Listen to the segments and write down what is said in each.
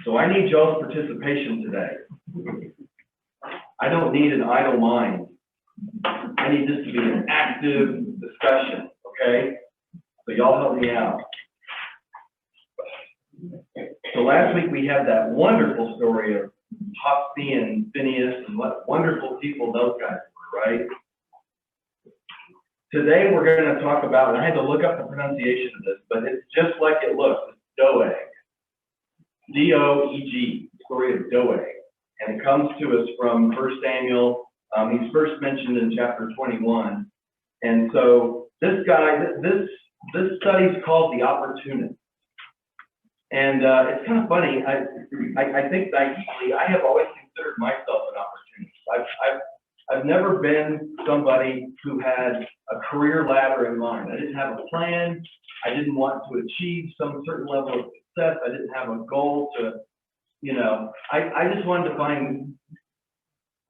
So I need y'all's participation today. I don't need an idle mind. I need this to be an active discussion, okay? So y'all help me out. So last week we had that wonderful story of Hophni and Phineas and what wonderful people those guys were, right? Today we're going to talk about, and I had to look up the pronunciation of this, but it's just like it looks. It's Doeg. D-O-E-G, the story of Doeg. And it comes to us from 1 Samuel. He's first mentioned in chapter 21. And so this guy, this study is called the opportunist. And it's kind of funny. I think naively, I have always considered myself an opportunist. I've never been somebody who had a career ladder in mind. I didn't have a plan. I didn't want to achieve some certain level of success. I didn't have a goal to, I just wanted to find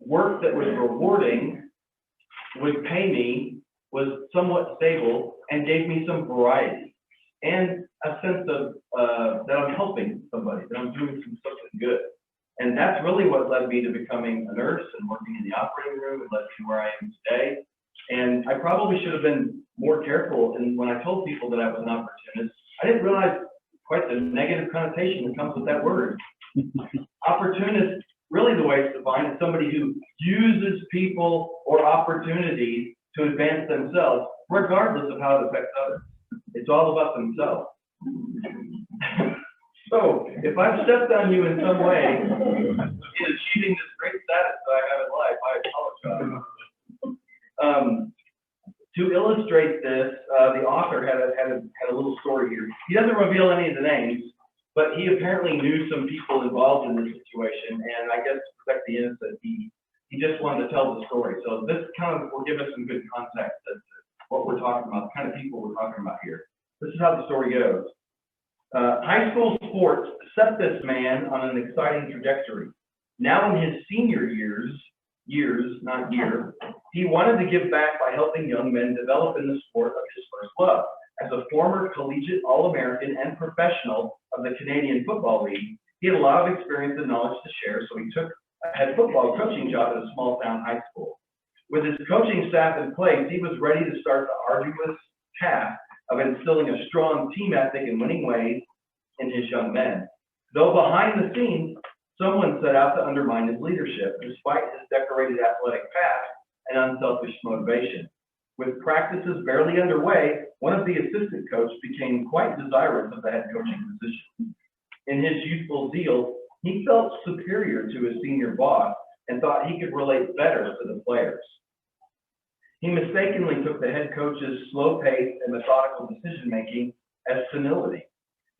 work that was rewarding, would pay me, was somewhat stable, and gave me some variety. And a sense of that I'm helping somebody, that I'm doing something good. And that's really what led me to becoming a nurse and working in the operating room and led me where I am today. And I probably should have been more careful. And when I told people that I was an opportunist, I didn't realize quite the negative connotation that comes with that word. Opportunist, really the way it's defined, is somebody who uses people or opportunities to advance themselves, regardless of how it affects others. It's all about themselves. So, if I've stepped on you in some way in achieving this great status that I have in life, I apologize. To illustrate this, the author had a little story here. He doesn't reveal any of the names, but he apparently knew some people involved in this situation, and I guess to protect the innocent, he just wanted to tell the story. So this kind of will give us some good context as to what we're talking about, the kind of people we're talking about here. This is how the story goes. High school sports set this man on an exciting trajectory. Now in his senior years, not year, he wanted to give back by helping young men develop in the sport of his first love. As a former collegiate All-American and professional of the Canadian Football League, he had a lot of experience and knowledge to share, so he took a head football coaching job at a small town high school. With his coaching staff in place, he was ready to start the arduous task of instilling a strong team ethic and winning ways in his young men. Though behind the scenes, someone set out to undermine his leadership, despite his decorated athletic past and unselfish motivation. With practices barely underway, one of the assistant coaches became quite desirous of the head coaching position. In his youthful zeal, he felt superior to his senior boss and thought he could relate better to the players. He mistakenly took the head coach's slow pace and methodical decision-making as senility.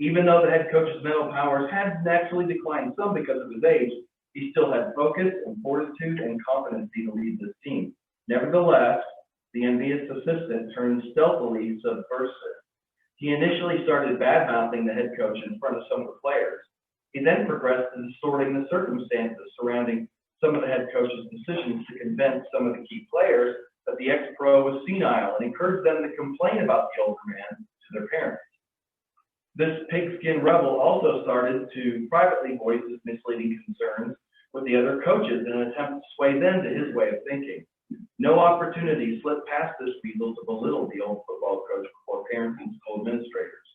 Even though the head coach's mental powers had naturally declined some because of his age, he still had focus and fortitude and competency to lead this team. Nevertheless, the envious assistant turned stealthily subversive. He initially started bad-mouthing the head coach in front of some of the players. He then progressed to distorting the circumstances surrounding some of the head coach's decisions to convince some of the key players that the ex-pro was senile and encouraged them to complain about the older man to their parents. This pigskin rebel also started to privately voice his misleading concerns with the other coaches in an attempt to sway them to his way of thinking. No opportunity slipped past this weasel to belittle the old football coach before parents and school administrators.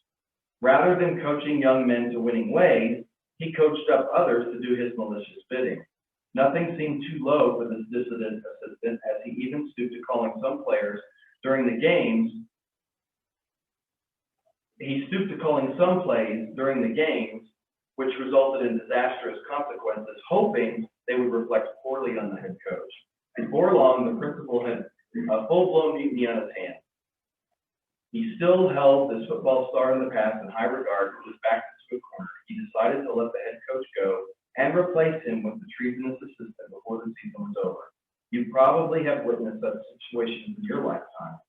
Rather than coaching young men to winning ways, he coached up others to do his malicious bidding. Nothing seemed too low for this dissident assistant, as he even stooped to calling some players during the games. He stooped to calling some plays during the games, which resulted in disastrous consequences, hoping they would reflect poorly on the head coach. Before long, the principal had a full-blown mutiny on his hands. He still held this football star in the past in high regard, but was backed into a corner. He decided to let the head coach go and replace him with the treasonous assistant before the season was over. You probably have witnessed such situations in your lifetime.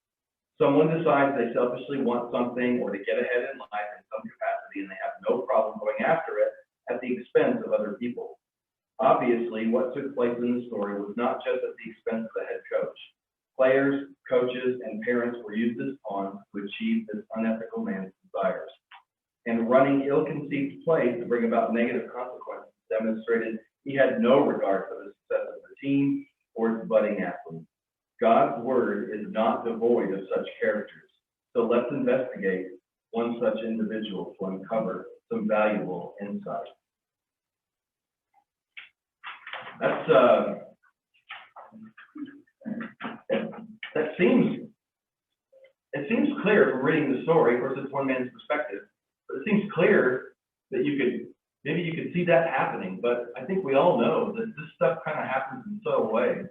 Someone decides they selfishly want something or to get ahead in life in some capacity, and they have no problem going after it at the expense of other people. Obviously, what took place in the story was not just at the expense of the head coach. Players, coaches, and parents were used as pawns to achieve this unethical man's desires. And running ill-conceived plays to bring about negative consequences demonstrated he had no regard for the success of the team or its budding athletes. God's word is not devoid of such characters, so let's investigate one such individual to uncover some valuable insight. It seems clear from reading the story. Of course, it's one man's perspective, but it seems clear that maybe you could see that happening. But I think we all know that this stuff kind of happens in subtle ways,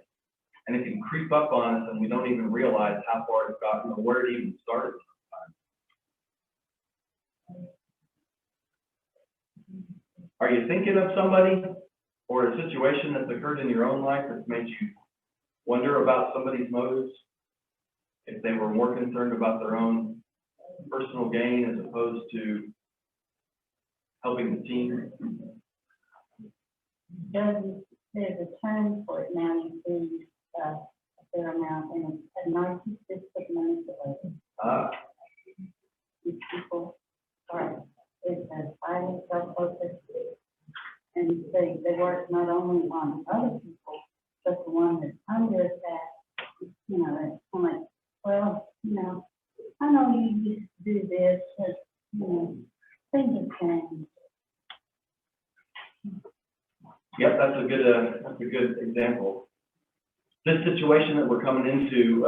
and it can creep up on us, and we don't even realize how far it's gotten or where it even started. Are you thinking of somebody or a situation that's occurred in your own life that's made you wonder about somebody's motives? If they were more concerned about their own personal gain as opposed to helping the team? There's a term for it now. You see a fair amount, and it's a narcissistic manipulator. These people are highly self-focused, and they work not only on other people, but the one that's under attack. You know, it's kind of like, well, you know, I know you used to do this, but you know, things have changed. Yep, that's a good example. This situation that we're coming into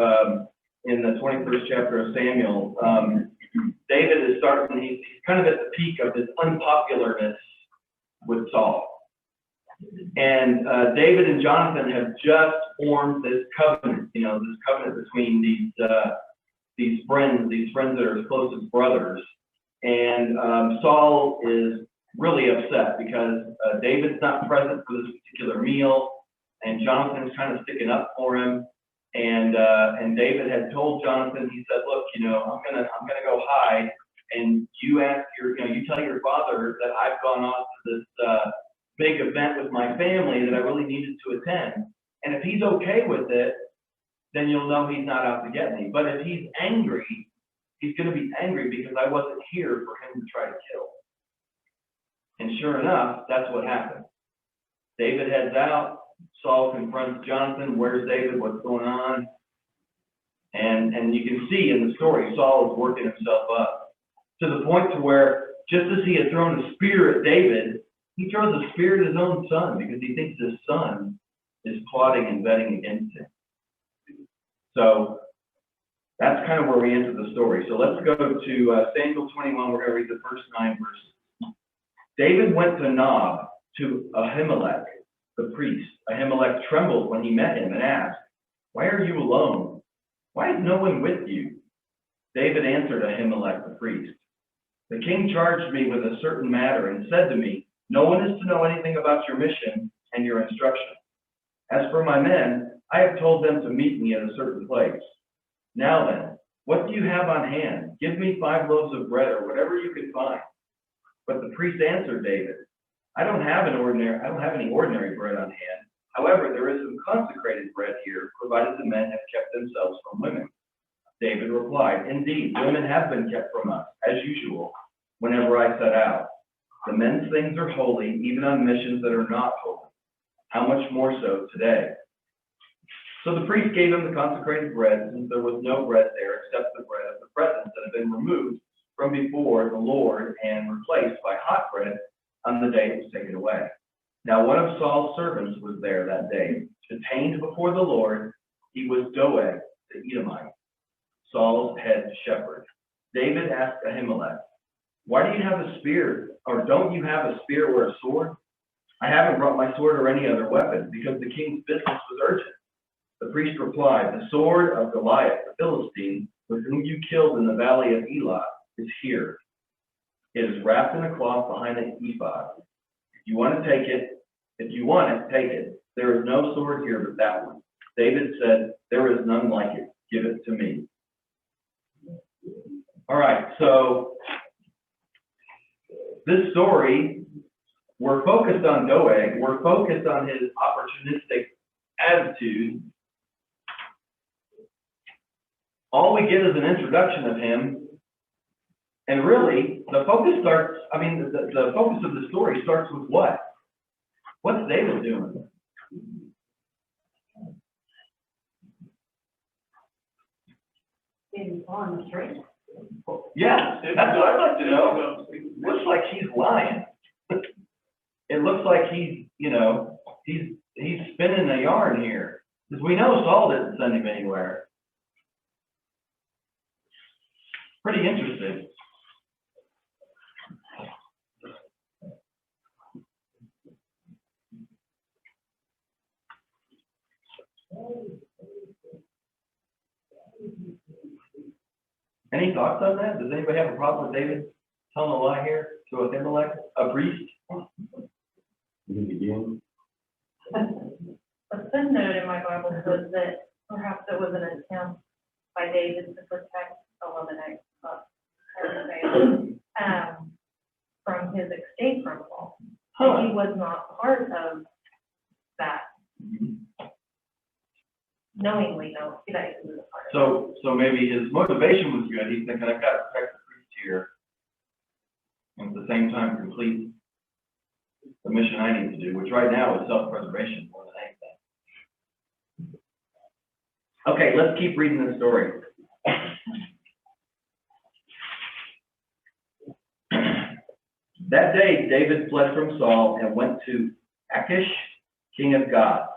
in the 21st chapter of Samuel, David is starting. He's kind of at the peak of his unpopularness with Saul, and David and Jonathan have just formed this covenant. You know, this covenant between these friends that are as close as brothers. And Saul is really upset because David's not present for this particular meal, and Jonathan's kind of sticking up for him. And David had told Jonathan, he said, "Look, you know, I'm gonna go hide, and you tell your father that I've gone off to this big event with my family that I really needed to attend. And if he's okay with it, then you'll know he's not out to get me. But if he's angry, he's going to be angry because I wasn't here for him to try to kill." And sure enough, that's what happened. David heads out. Saul confronts Jonathan. "Where's David? What's going on?" And you can see in the story, Saul is working himself up to the point to where, just as he had thrown a spear at David, he throws a spear at his own son because he thinks his son is plotting and betting against him. So that's kind of where we enter the story. So let's go to Samuel 21. We're going to read the first 9 verses. David went to Nob, to Ahimelech, the priest. Ahimelech trembled when he met him and asked, "Why are you alone? Why is no one with you?" David answered Ahimelech, the priest, "The king charged me with a certain matter and said to me, 'No one is to know anything about your mission and your instruction. As for my men, I have told them to meet me at a certain place. Now then, what do you have on hand? Give me 5 loaves of bread or whatever you can find." But the priest answered David, I don't have any ordinary bread on hand. However, there is some consecrated bread here, provided the men have kept themselves from women." David replied, "Indeed, women have been kept from us, as usual, whenever I set out. The men's things are holy, even on missions that are not holy. How much more so today?" So the priest gave him the consecrated bread, since there was no bread there except the bread of the presence that had been removed from before the Lord and replaced by hot bread on the day it was taken away. Now one of Saul's servants was there that day, detained before the Lord. He was Doeg, the Edomite, Saul's head shepherd. David asked Ahimelech, "Why do you have a spear, or don't you have a spear or a sword?" "I haven't brought my sword or any other weapon, because the king's business was urgent." The priest replied, "The sword of Goliath, the Philistine, with whom you killed in the valley of Elah, is here. It is wrapped in a cloth behind the ephod. If you want it, take it. There is no sword here but that one." David said, "There is none like it. Give it to me." All right, so this story, we're focused on Doeg. We're focused on his opportunistic attitude. All we get is an introduction of him, And really, the focus starts, the focus of the story starts with what? What's David doing? Being on the street. Yeah, that's what I'd like to know. Looks like he's lying. It looks like he's spinning a yarn here. Because we know Saul didn't send him anywhere. Pretty interesting. Any thoughts on that? Does anybody have a problem with David telling a lie here to Ahimelech, a priest? Begin. A footnote in my Bible says that perhaps it was an attempt by David to protect Elimelech from his escape from Saul. He was not part of that. Knowingly, no, that he was a part of So maybe his motivation was good. He's thinking, I've got to protect the priest here, and at the same time complete the mission I need to do, which right now is self-preservation more than anything. Okay, let's keep reading the story. That day, David fled from Saul and went to Achish, king of Gath.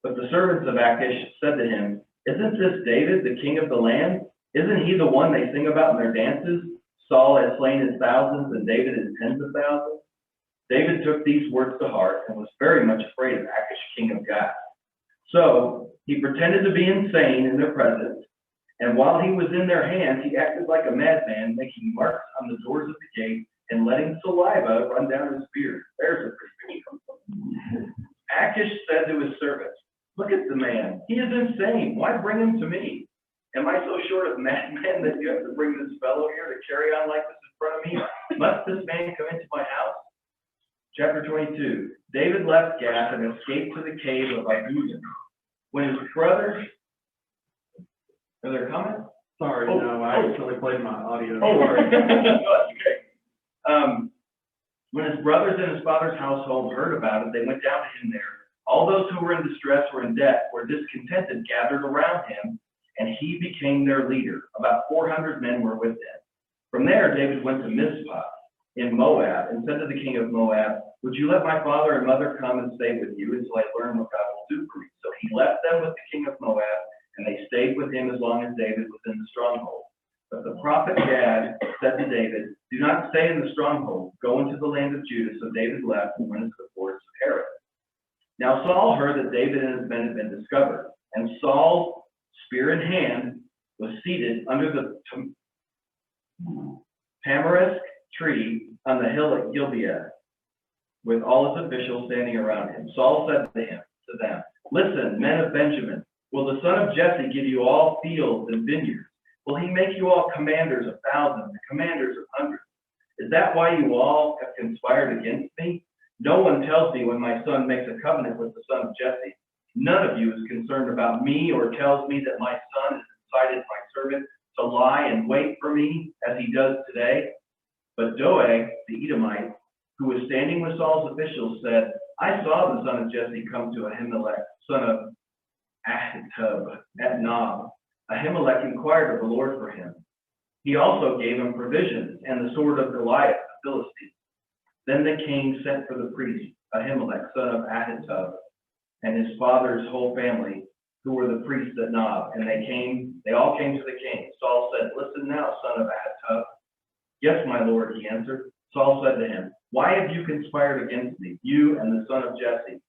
But the servants of Achish said to him, "Isn't this David, the king of the land? Isn't he the one they sing about in their dances? Saul has slain his thousands and David his tens of thousands." David took these words to heart and was very much afraid of Achish, king of Gath. So he pretended to be insane in their presence, and while he was in their hands, he acted like a madman, making marks on the doors of the gate and letting saliva run down his beard. There's a pretty picture. Achish said to his servants, "Look at the man. He is insane. Why bring him to me? Am I so short of madmen that you have to bring this fellow here to carry on like this in front of me? Must this man come into my house?" Chapter 22. David left Gath and escaped to the cave of Adullam. When his brothers, are there comments? Sorry, no, I actually played my audio. Oh, sorry. That's okay. When his brothers and his father's household heard about it, they went down to him there. All those who were in distress or in debt were discontented, gathered around him, and he became their leader. About 400 men were with him. From there, David went to Mizpah in Moab and said to the king of Moab, "Would you let my father and mother come and stay with you until I learn what God will do for me?" So he left them with the king of Moab, and they stayed with him as long as David was in the stronghold. But the prophet Gad said to David, "Do not stay in the stronghold. Go into the land of Judah." So David left and went into the forest of Herod. Now Saul heard that David and his men had been discovered, and Saul, spear in hand, was seated under the tamarisk tree on the hill at Gibeah, with all his officials standing around him. Saul said to them, "Listen, men of Benjamin, will the son of Jesse give you all fields and vineyards? Will he make you all commanders of thousands and commanders of hundreds? Is that why you all have conspired against me? No one tells me when my son makes a covenant with the son of Jesse. None of you is concerned about me or tells me that my son has incited my servant to lie and wait for me as he does today." But Doeg, the Edomite, who was standing with Saul's officials, said, "I saw the son of Jesse come to Ahimelech, son of Ahitub, at Nob. Ahimelech inquired of the Lord for him. He also gave him provisions and the sword of Goliath, the Philistine." Then the king sent for the priest, Ahimelech, son of Ahitub, and his father's whole family, who were the priests at Nob, and they all came to the king. Saul said, "Listen now, son of Ahitub." "Yes, my lord," he answered. Saul said to him, "Why have you conspired against me, you and the son of Jesse,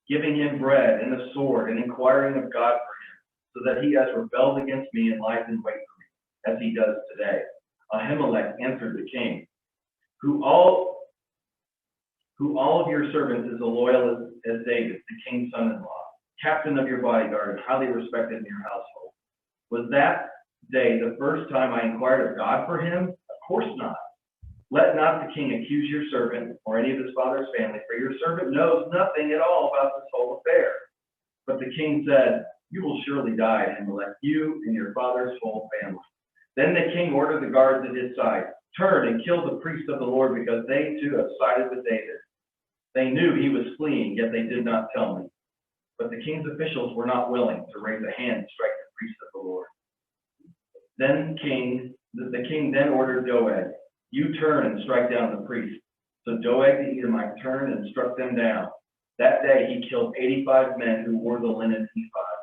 giving him bread and a sword and inquiring of God for him, so that he has rebelled against me and lies in wait for me, as he does today?" Ahimelech answered the king, Who all of your servants is as loyal as David, the king's son-in-law, captain of your bodyguard, and highly respected in your household. Was that day the first time I inquired of God for him? Of course not. Let not the king accuse your servant or any of his father's family, for your servant knows nothing at all about this whole affair. But the king said, "You will surely die, Ahimelech, you and your father's whole family." Then the king ordered the guards at his side, turn and kill the priests of the Lord, because they too have sided with David. They knew he was fleeing, yet they did not tell me. But the king's officials were not willing to raise a hand to strike the priests of the Lord. Then the king then ordered Doeg, you turn and strike down the priests. So Doeg the Edomite turned and struck them down. That day he killed 85 men who wore the linen ephod.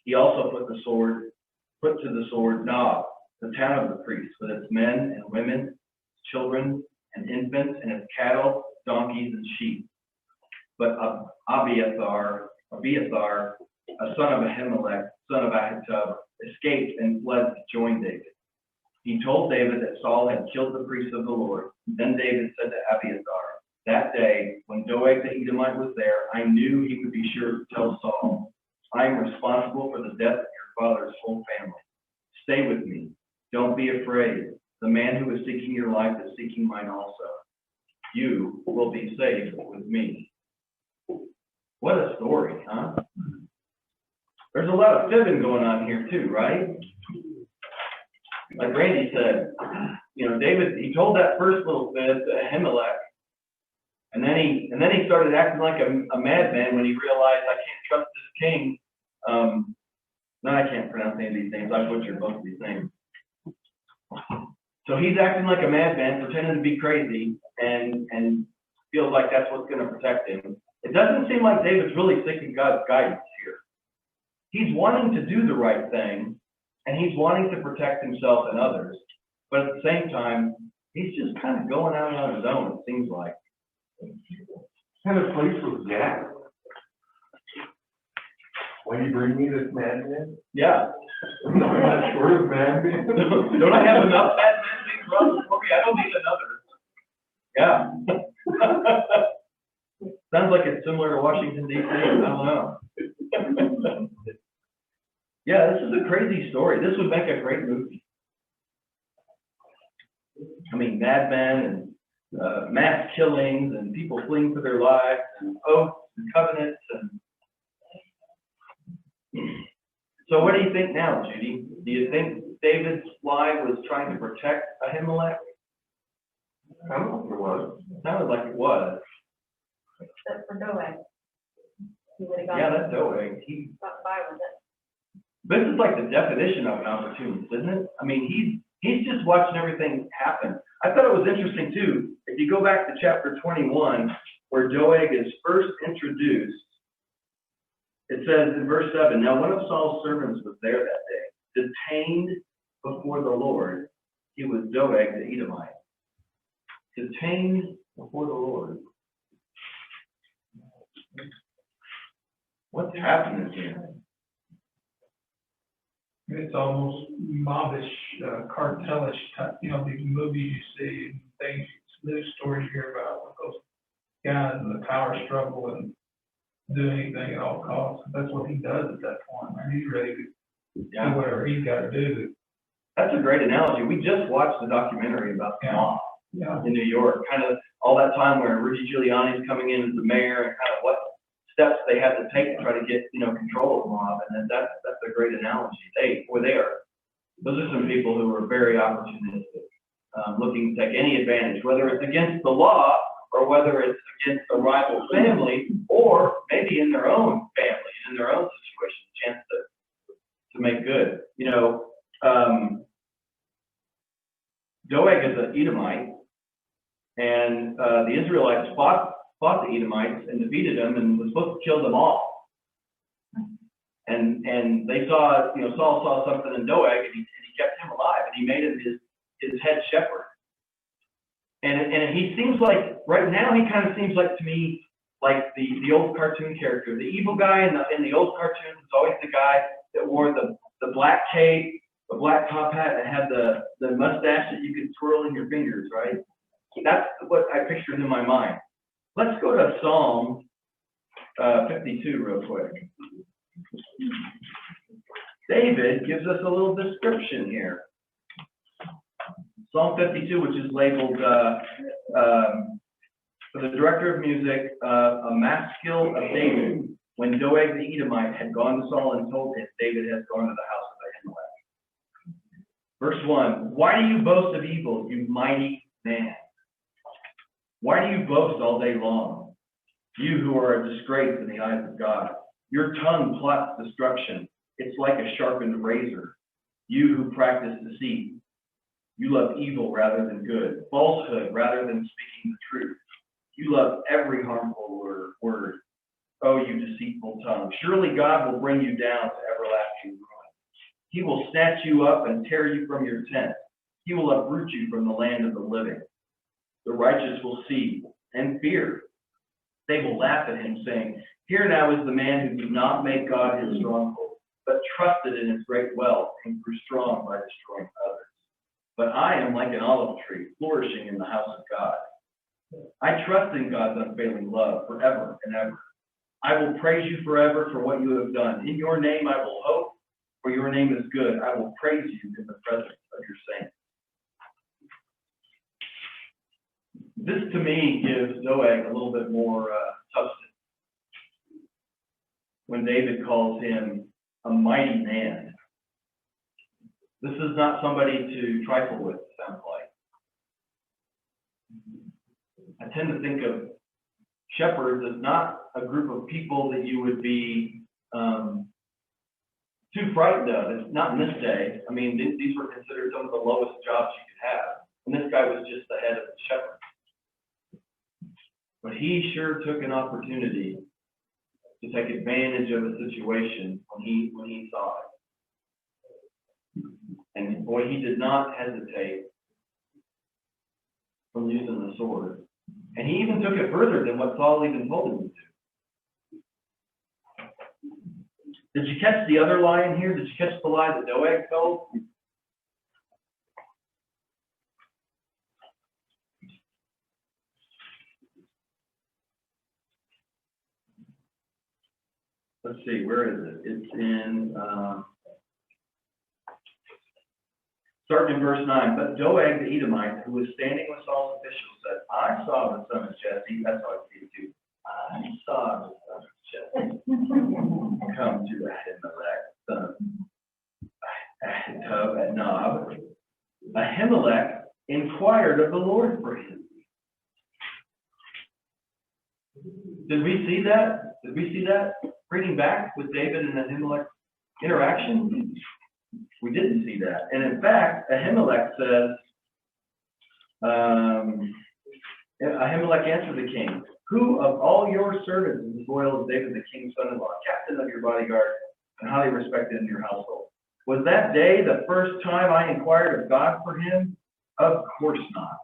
He also put to the sword Nob, the town of the priests, with its men and women, children and infants, and its cattle, donkeys, and sheep. But Abiathar, a son of Ahimelech, son of Ahitub, escaped and fled to join David. He told David that Saul had killed the priests of the Lord. Then David said to Abiathar, that day, when Doeg the Edomite was there, I knew he would be sure to tell Saul, I am responsible for the death of your father's whole family. Stay with me. Don't be afraid. The man who is seeking your life is seeking mine also. You will be safe with me. What a story, huh? There's a lot of fibbing going on here too, right? Like Randy said, David, he told that first little fib to Ahimelech, and then he started acting like a madman when he realized, I can't trust this king. No, I can't pronounce any of these names. I butchered both of these names. So he's acting like a madman, pretending to be crazy, and feels like that's what's going to protect him. It doesn't seem like David's really seeking God's guidance here. He's wanting to do the right thing, and he's wanting to protect himself and others. But at the same time, he's just kind of going out on his own, it seems like. What kind of place was that? Why do you bring me this madman? Yeah. I'm not short of madman. Don't I have enough madmen being brought before me? I don't need another. Yeah. Sounds like it's similar to Washington, D.C. I don't know. Yeah, this is a crazy story. This would make a great movie. I mean, madmen and mass killings and people fleeing for their lives and oaths and covenants. So what do you think now, Judy? Do you think David's lie was trying to protect Ahimelech? I don't know if it was. Sounded like it was. Except for Doeg. He would have Yeah, got, that's Doeg. He got by with it. This is like the definition of an opportunist, isn't it? I mean, he's just watching everything happen. I thought it was interesting too. If you go back to chapter 21, where Doeg is first introduced, it says in verse 7, now one of Saul's servants was there that day, detained before the Lord. He was Doeg the Edomite. Detained before the Lord. What's happening here? It's almost mobbish, cartelish type, these movies you see, things, news stories you hear about with those guys in the power struggle and do anything at all costs. That's what he does at that point, man. He's ready to do whatever he's got to do. That's a great analogy. We just watched the documentary about the mob Yeah. in New York, kind of all that time where Rudy Giuliani is coming in as the mayor and kind of what steps they had to take to try to get, control of the mob. And then that's a great analogy. Those are some people who are very opportunistic, looking to take any advantage, whether it's against the law or whether it's against a rival family, or maybe in their own family, in their own situation, chance to make good. Doeg is an Edomite, and the Israelites fought the Edomites and defeated them and was supposed to kill them all. And they saw, Saul saw something in Doeg, and he kept him alive, and he made him his head shepherd. And he seems like, right now, he kind of seems like to me, like the old cartoon character. The evil guy in the old cartoons is always the guy that wore the black cape, the black top hat, and had the mustache that you could twirl in your fingers, right? That's what I pictured in my mind. Let's go to Psalm 52 real quick. David gives us a little description here. Psalm 52, which is labeled for the director of music, a maskil of David. When Doeg the Edomite had gone to Saul and told him, David has gone to the house of Ahimelech. Verse 1, why do you boast of evil, you mighty man? Why do you boast all day long, you who are a disgrace in the eyes of God? Your tongue plots destruction. It's like a sharpened razor. You who practice deceit. You love evil rather than good, falsehood rather than speaking the truth. You love every harmful word. Oh, you deceitful tongue. Surely God will bring you down to everlasting ruin. He will snatch you up and tear you from your tent. He will uproot you from the land of the living. The righteous will see and fear. They will laugh at him, saying, here now is the man who did not make God his stronghold, but trusted in his great wealth and grew strong by destroying others. But I am like an olive tree, flourishing in the house of God. I trust in God's unfailing love forever and ever. I will praise you forever for what you have done. In your name I will hope, for your name is good. I will praise you in the presence of your saints. This, to me, gives Doeg a little bit more substance. When David calls him a mighty man. This is not somebody to trifle with, it sounds like. I tend to think of shepherds as not a group of people that you would be too frightened of. It's not in this day. I mean, these were considered some of the lowest jobs you could have. And this guy was just the head of the shepherd. But he sure took an opportunity to take advantage of a situation when he saw it. And boy, he did not hesitate from using the sword. And he even took it further than what Saul even told him to do. Did you catch the other lie in here? Did you catch the lie that Doeg told? Let's see, where is it? It's in, starting in verse 9. But Doeg the Edomite, who was standing with Saul's officials, said, I saw the son of Jesse. That's how I see it too. I saw the son of Jesse come to Ahimelech, son of Ahitub at Nob. Ahimelech inquired of the Lord for him. Did we see that? Did we see that? Reading back with David and Ahimelech interaction? We didn't see that. And in fact, Ahimelech says, Ahimelech answered the king, who of all your servants is as loyal as David, the king's son-in-law, captain of your bodyguard, and highly respected in your household? Was that day the first time I inquired of God for him? Of course not.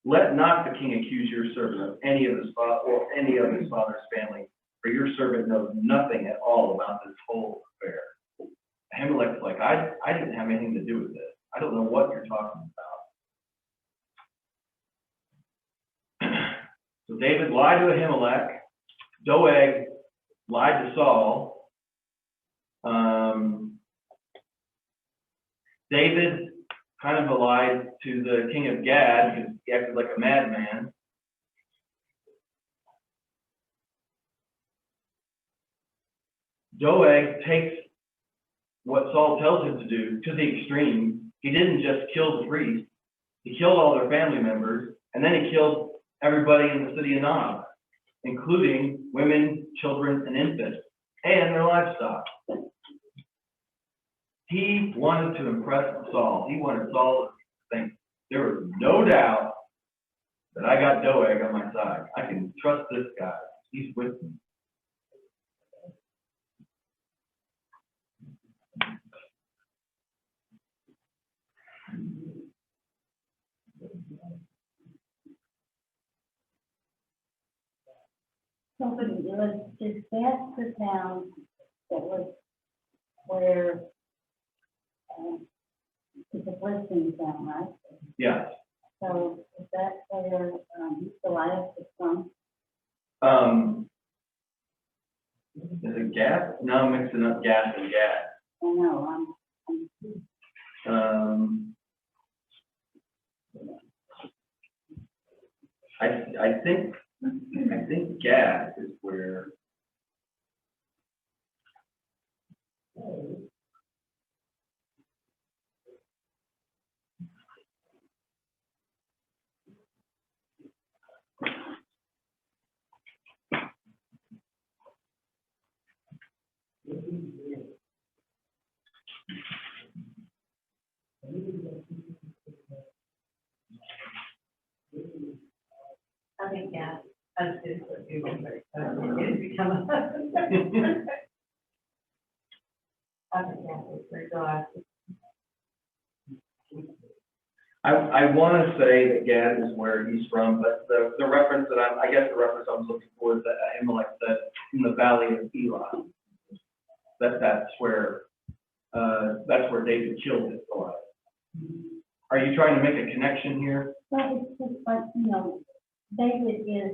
Let not the king accuse your servant of any of his father's family, for your servant knows nothing at all about this whole affair. Ahimelech's like, I didn't have anything to do with this. I don't know what you're talking about. So David lied to Ahimelech. Doeg lied to Saul. David kind of lied to the king of Gad because he acted like a madman. Doeg takes what Saul tells him to do to the extreme. He didn't just kill the priest. He killed all their family members, and then he killed everybody in the city of Nob, including women, children, and infants, and their livestock. He wanted to impress Saul. He wanted Saul to think, there was no doubt that I got Doeg on my side. I can trust this guy. He's with me. So, but it was just that's the town that was where, it's a blessing town, right? Yes. So is that where, Goliath is from? Is it gas? No, I'm mixing up gas and gas. I know, I think gas is where. think Gad has to for people, but it's become a. I think Gad was very glad. I want to say that Gad is where he's from, but the reference that I guess the reference I was looking for is that Ahimelech said in the valley of Elah. That's where David killed his Goliath. Are you trying to make a connection here? Well, it's just like, David is,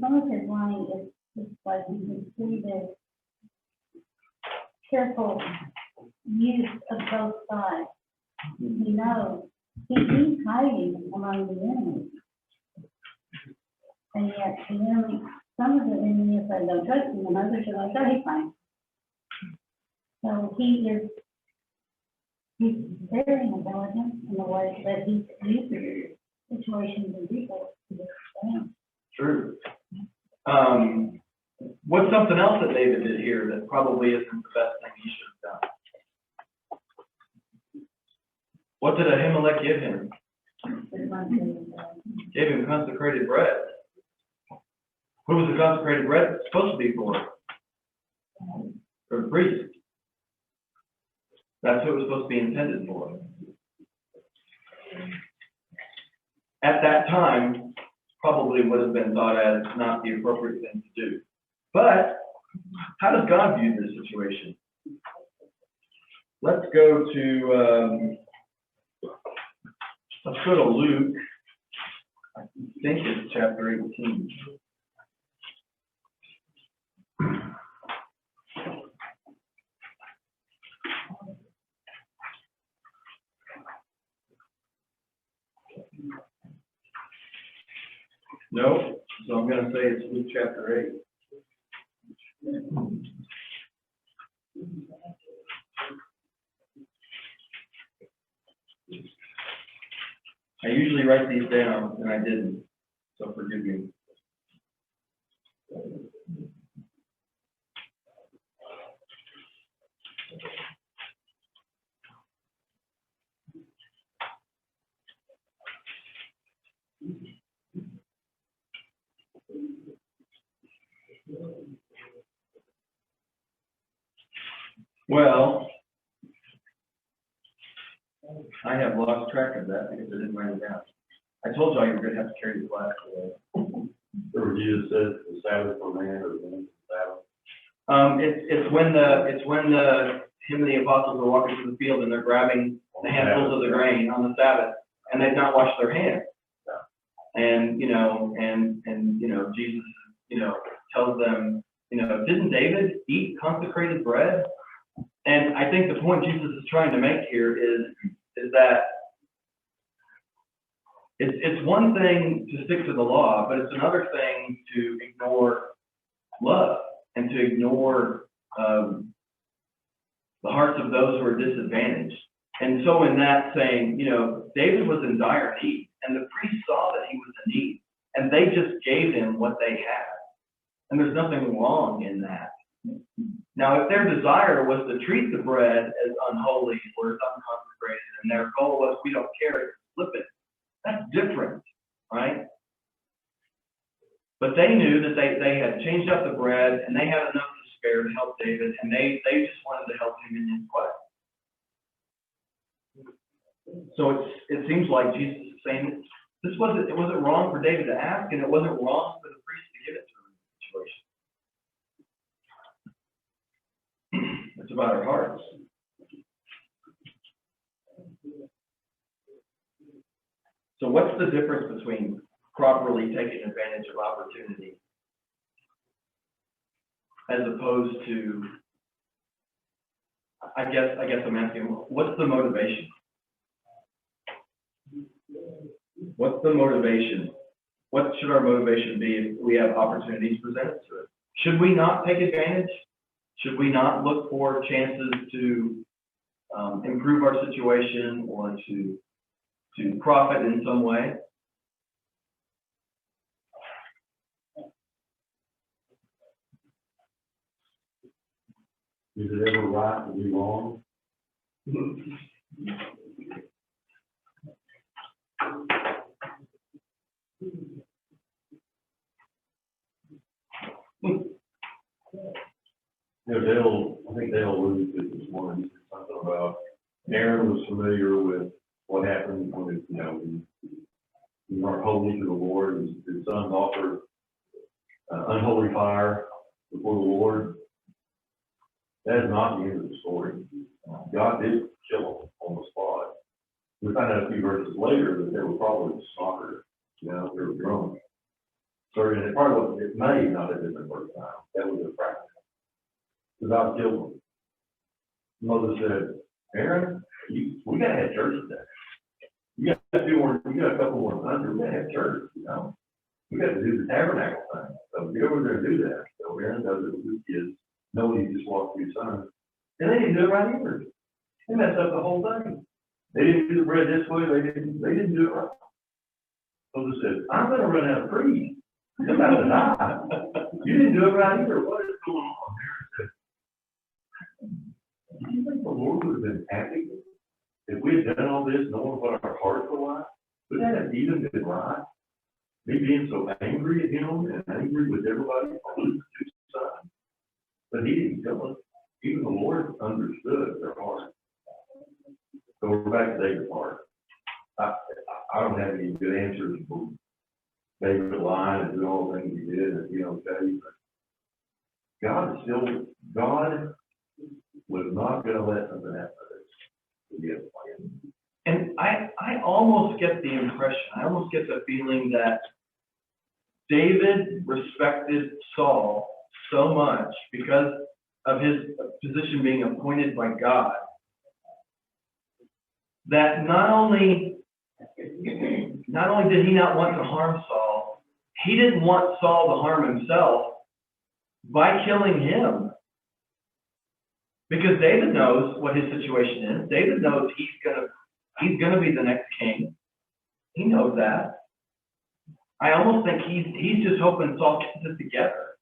some of his writing is just like, you can see the careful use of both sides. He's hiding among the enemy. And yet the enemy, some of the enemies say don't trust him, and others are like, oh, he's fine. So he's very intelligent in the way that he uses situations and people to understand. True. What's something else that David did here that probably isn't the best thing he should have done? What did Ahimelech give him? Gave him consecrated bread. What was the consecrated bread supposed to be for? For the priest. That's what it was supposed to be intended for. At that time, probably would have been thought as not the appropriate thing to do. But how does God view this situation? Let's go to Luke. I think it's chapter 18. No, so I'm going to say it's Luke chapter 8. I usually write these down, and I didn't, so forgive me. Well, I have lost track of that because I didn't write it down. I told y'all you were going to have to carry the class away. Or Jesus says the Sabbath for man or the Sabbath. It's when him and the apostles are walking through the field and they're grabbing the handfuls of the grain on the Sabbath, and they've not washed their hands. And Jesus, tells them, didn't David eat consecrated bread? And I think the point Jesus is trying to make here is that it's one thing to stick to the law, but it's another thing to ignore love and to ignore the hearts of those who are disadvantaged. And so in that saying, David was in dire need, and the priest saw that he was in need, and they just gave him what they had. And there's nothing wrong in that. Now, if their desire was to treat the bread as unholy or as unconsecrated, and their goal was, we don't care, flip it, that's different, right? But they knew that they had changed up the bread, and they had enough to spare to help David, and they just wanted to help him in his quest. So it seems like Jesus is saying it wasn't wrong for David to ask, and it wasn't wrong for the priest to give it to him in the situation. It's about our hearts. So what's the difference between properly taking advantage of opportunity as opposed to, I guess I'm asking, what's the motivation? What's the motivation? What should our motivation be if we have opportunities presented to us? Should we not take advantage? Should we not look for chances to improve our situation or to profit in some way? Is it ever right to be wrong? I think Dale alluded to this morning, he said something about Aaron was familiar with what happened when, we weren't holy to the Lord, his sons offered unholy fire before the Lord. That is not the end of the story. God did kill them on the spot. We find out a few verses later that they were probably soccer, they were drunk. So it probably it may not have been the first time. That was a practice. So God killed them. Moses said, Aaron, we gotta have church today. You got a couple more Sundays, we gotta have church, We got to do the tabernacle thing. So get over there and do that. So Aaron does it with his kids. Nobody just walked through sons. And they didn't do it right either. They messed up the whole thing. They didn't do the bread this way, they didn't do it right. Moses said, I'm gonna run out of trees. I'm about to die. You didn't do it right either. What is going on here? Do you think the Lord would have been happy if we had done all this, knowing what our hearts were like? Would that have even been right? Me being so angry at him and angry with everybody for losing two sons. But he didn't kill us. Even the Lord understood their heart. So we're back to David's heart. I don't have any good answers for David lying and doing all the things he did and okay. But God was not going to let something happen to this. And I almost get the impression, I almost get the feeling that David respected Saul so much because of his position being appointed by God, that not only did he not want to harm Saul, he didn't want Saul to harm himself by killing him. Because David knows what his situation is. David knows he's gonna be the next king. He knows that. I almost think he's just hoping Saul gets it together.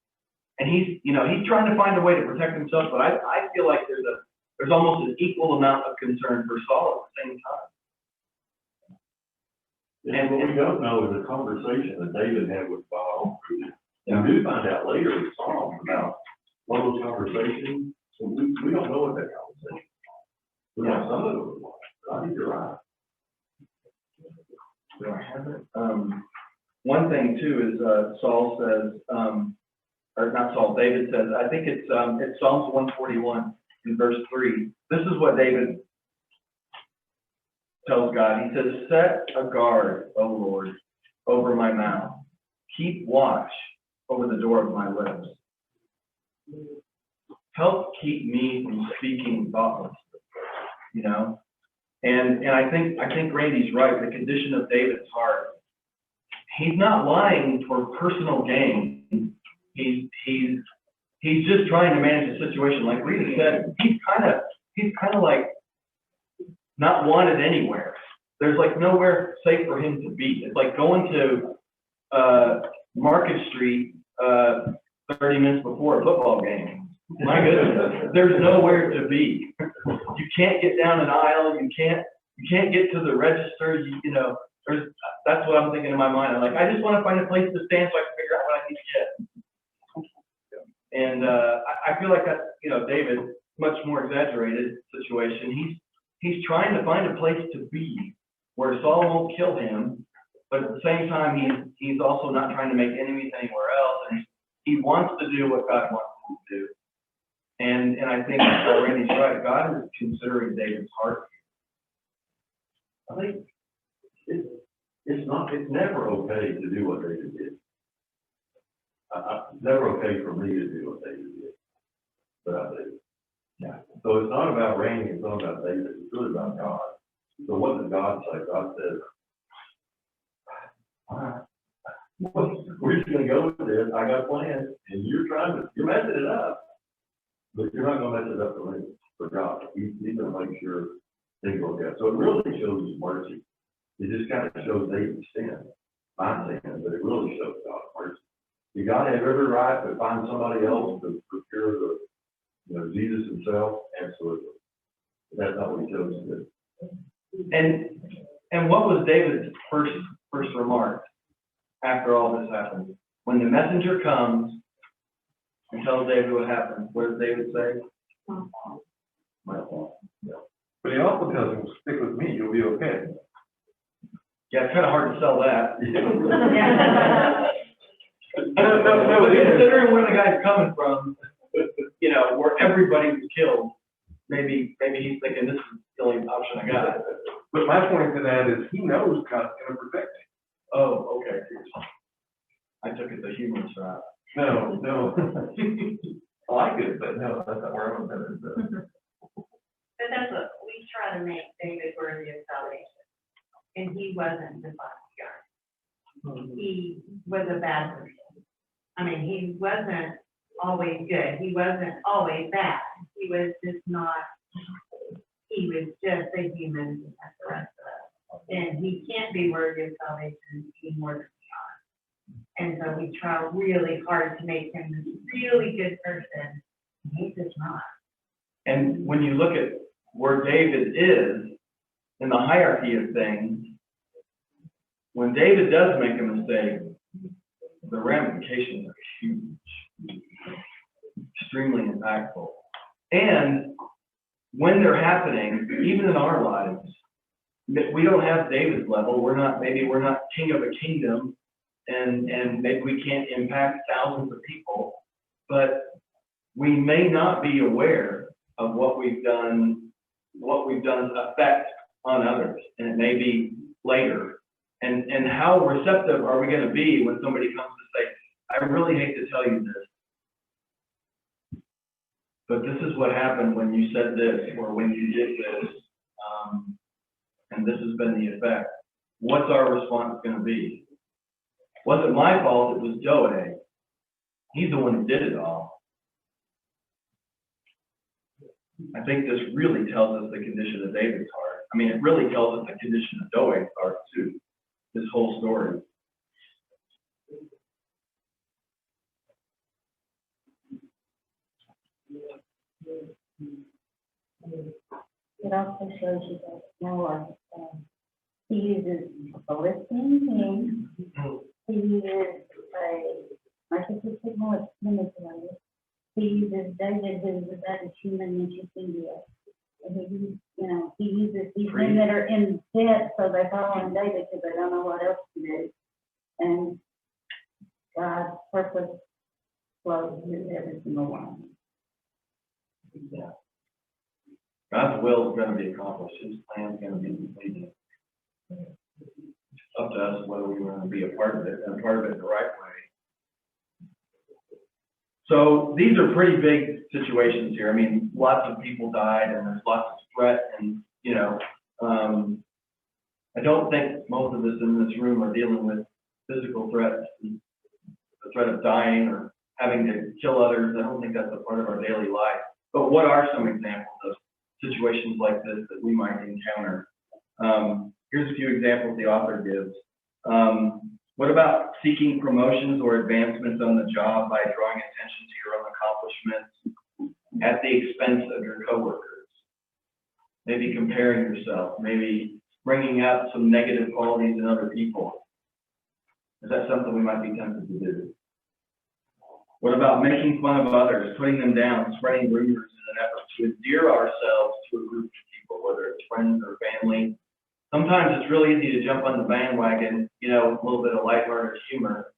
And he's trying to find a way to protect himself, but I feel like there's almost an equal amount of concern for Saul at the same time. And what we don't know is the conversation that David had with Saul. And we do find out later in Psalms about one of those conversations. So we don't know what that conversation is. We know some of it was. I think you're right. Do I have it? One thing too is Saul says, or not Saul, David says, I think it's Psalms 141 in verse 3. This is what David tells God. He says, set a guard, O Lord, over my mouth. Keep watch over the door of my lips. Help keep me from speaking thoughtlessly, And I think Randy's right. The condition of David's heart. He's not lying for personal gain. He's just trying to manage the situation. Like Rita said, he's kind of like not wanted anywhere. There's like nowhere safe for him to be. It's like going to Market Street 30 minutes before a football game. My goodness, there's nowhere to be. You can't get down an aisle. You can't get to the register. That's what I'm thinking in my mind. I'm like, I just want to find a place to stand so I can figure out what I need to get. And I feel like that's David, much more exaggerated situation. He's trying to find a place to be where Saul won't kill him, but at the same time he's also not trying to make enemies anywhere else, and he wants to do what God wants him to do. And I think Randy's right. God is considering David's heart. I think it's never okay to do what David did. It's never okay for me to do what David did, but I did. Yeah. So it's not about Randy, it's not about David, it's really about God. So what did God say? God said, all right, we're just going to go with this. I got a plan, and you're messing it up. But you're not going to mess it up for God. He's going to make sure things work out. So it really shows his mercy. It just kind of shows David's sin, my sin, but it really shows God's mercy. Did God have every right to find somebody else to procure Jesus himself? Absolutely. But that's not what he chose to do. And what was David's first remark after all this happened? When the messenger comes, and tells David what happened. What does David say? My fault. But he also tells him, stick with me, you'll be okay. Yeah, it's kind of hard to sell that. No, But considering where the guy's coming from, you know, where everybody was killed, maybe he's thinking this is the only option I got. But my point to that is, he knows God's gonna protect him. Oh, okay. I took it the humorous route. No. I like it, but no, that's not where I'm going. But that's what, we try to make David worthy of salvation. And he wasn't the bodyguard. He was a bad person. I mean, he wasn't always good. He wasn't always bad. He was just not, he was just a human like the rest of us. And he can't be worthy of salvation any more than we are. And so we try really hard to make him this really good person. He's just not. And when you look at where David is in the hierarchy of things, when David does make a mistake, the ramifications are huge, extremely impactful. And when they're happening, even in our lives, we don't have David's level. Maybe we're not king of a kingdom, and maybe we can't impact thousands of people, but we may not be aware of what we've done affect on others, and it may be later. And how receptive are we going to be when somebody comes to say, I really hate to tell you this, but this is what happened when you said this, or when you did this, and this has been the effect. What's our response going to be? Wasn't my fault, it was Doeg. He's the one who did it all. I think this really tells us the condition of David's heart. I mean, it really tells us the condition of Doeg's heart too, this whole story. It also shows you that Noah, he uses a listening king, he uses a narcissistic manipulator, he uses David, who's the better human than you can be. And he uses these men that are in debt, so they follow in David because they don't know what else to do. And God's purpose flows through every single one. Yeah. God's will is going to be accomplished. His plan is going to be completed. It's up to us whether we want to be a part of it, and a part of it the right way. So these are pretty big situations here. I mean, lots of people died, and there's lots of threat, and I don't think most of us in this room are dealing with physical threats, the threat of dying or having to kill others. I don't think that's a part of our daily life. But what are some examples of situations like this that we might encounter? Here's a few examples the author gives. What about seeking promotions or advancements on the job by drawing attention to your own accomplishments at the expense of your coworkers? Maybe comparing yourself, maybe bringing out some negative qualities in other people. Is that something we might be tempted to do? What about making fun of others, putting them down, spreading rumors in an effort to endear ourselves to a group of people, whether it's friends or family? Sometimes it's really easy to jump on the bandwagon, with a little bit of lighthearted humor,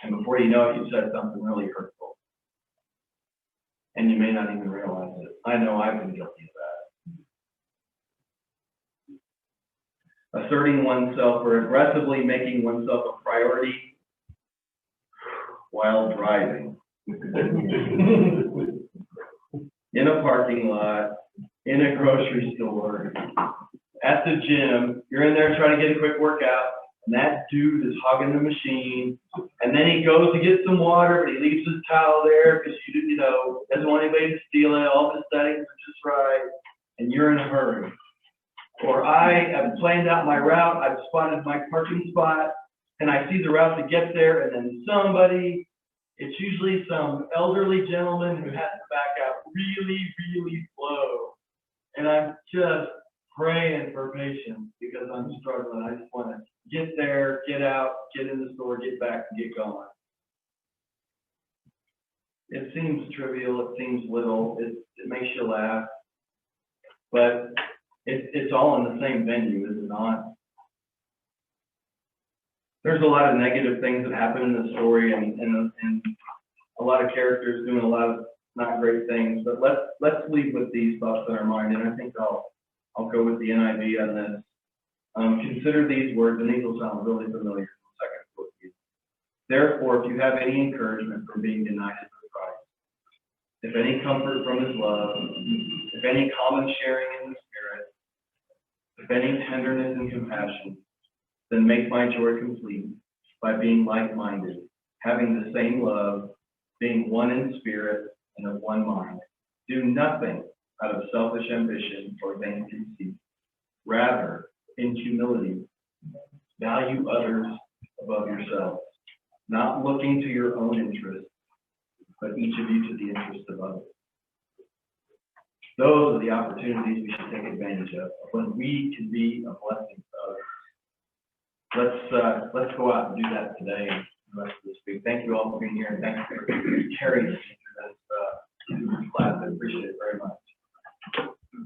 and before you know it, you've said something really hurtful. And you may not even realize it. I know I've been guilty of that. Asserting oneself or aggressively making oneself a priority while driving. In a parking lot, in a grocery store, at the gym, you're in there trying to get a quick workout, and that dude is hogging the machine, and then he goes to get some water, but he leaves his towel there because doesn't want anybody to steal it, all the settings are just right, and you're in a hurry. Or I have planned out my route, I've spotted my parking spot, and I see the route to get there, and then it's usually some elderly gentleman who has to back out really, really slow. And I'm just praying for patience because I'm struggling. I just want to get there, get out, get in the store, get back, and get going. it seems trivial, it seems little, it makes you laugh, but it's all in the same venue, is it not? There's a lot of negative things that happen in the story, and a lot of characters doing a lot of not great things, but let's leave with these thoughts in our mind, and I think I'll go with the NIV on this. Consider these words, and these will sound really familiar in a second with you. Therefore, if you have any encouragement from being united with Christ, if any comfort from his love, if any common sharing in the Spirit, if any tenderness and compassion, then make my joy complete by being like-minded, having the same love, being one in spirit and of one mind. Do nothing out of selfish ambition or vain conceit. Rather, in humility, value others above yourselves, not looking to your own interests, but each of you to the interest of others. Those are the opportunities we should take advantage of when we can be a blessing to others. Let's go out and do that today and the rest of this week. Thank you all for being here, and thank you for carrying us through this class. I appreciate it very much.